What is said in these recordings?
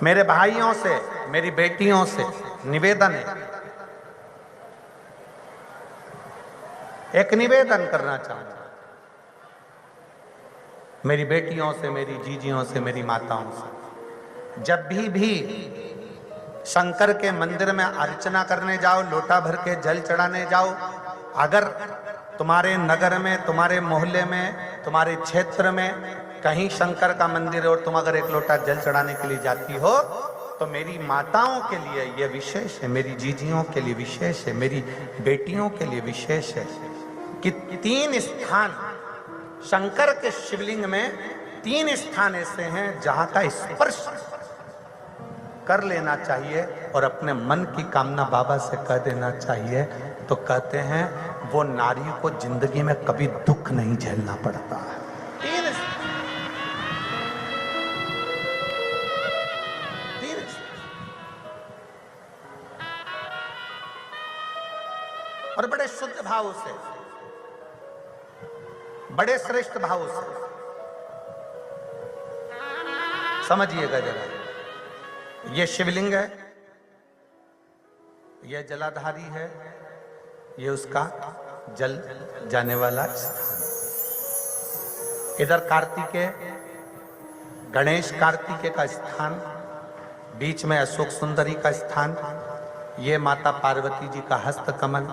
मेरे भाइयों से, मेरी बेटियों से निवेदन है, एक निवेदन करना चाहूंगा। मेरी बेटियों से, मेरी जीजियों से, मेरी माताओं से, जब भी शंकर के मंदिर में अर्चना करने जाओ, लोटा भर के जल चढ़ाने जाओ, अगर तुम्हारे नगर में, तुम्हारे मोहल्ले में, तुम्हारे क्षेत्र में कहीं शंकर का मंदिर है और तुम अगर एक लोटा जल चढ़ाने के लिए जाती हो, तो मेरी माताओं के लिए यह विशेष है, मेरी जीजियों के लिए विशेष है, मेरी बेटियों के लिए विशेष है कि 3 स्थान शंकर के शिवलिंग में, 3 स्थान ऐसे हैं जहां का स्पर्श कर लेना चाहिए और अपने मन की कामना बाबा से कह देना चाहिए। तो कहते हैं वो नारी को जिंदगी में कभी दुख नहीं झेलना पड़ता है। और बड़े शुद्ध भाव से, बड़े श्रेष्ठ भाव से समझिएगा जरा। ये शिवलिंग है, यह जलाधारी है, ये उसका जल जाने वाला स्थान। इधर कार्तिकेय, गणेश कार्तिकेय का स्थान, बीच में अशोक सुंदरी का स्थान, ये माता पार्वती जी का हस्त कमल,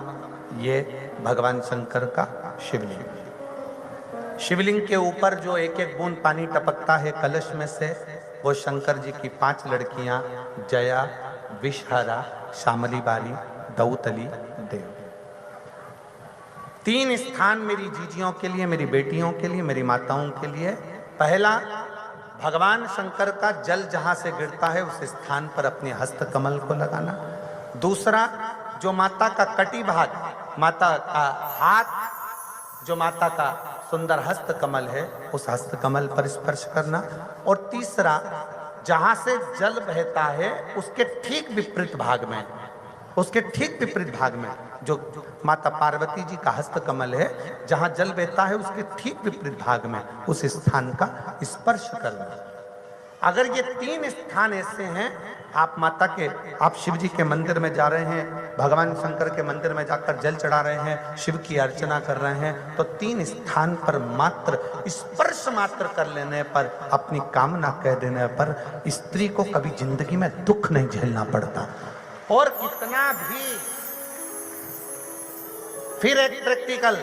ये भगवान शंकर का शिवलिंग। शिवलिंग के ऊपर जो एक एक बूंद पानी टपकता है कलश में से, वो शंकर जी की 5 लड़कियां, जया, विषहरा, शामली बाली, दौतली, देव। 3 स्थान मेरी जीजियों के लिए, मेरी बेटियों के लिए, मेरी माताओं के लिए। पहला, भगवान शंकर का जल जहां से गिरता है उस स्थान पर अपने हस्त कमल को लगाना। दूसरा, जो माता का कटी भाग, माता का हाथ, जो माता का सुंदर हस्त कमल है, उस हस्त कमल पर स्पर्श करना। और तीसरा, जहां से जल बहता है उसके ठीक विपरीत भाग में, उसके ठीक विपरीत भाग में जो माता पार्वती जी का हस्त कमल है, जहां जल बहता है उसके ठीक विपरीत भाग में उस स्थान का स्पर्श करना। अगर ये 3 स्थान ऐसे हैं, आप माता के, आप शिव जी के मंदिर में जा रहे हैं, भगवान शंकर के मंदिर में जाकर जल चढ़ा रहे हैं, शिव की अर्चना कर रहे हैं, तो 3 स्थान पर मात्र स्पर्श मात्र कर लेने पर, अपनी कामना कह देने पर स्त्री को कभी जिंदगी में दुख नहीं झेलना पड़ता। और कितना भी, फिर एक प्रैक्टिकल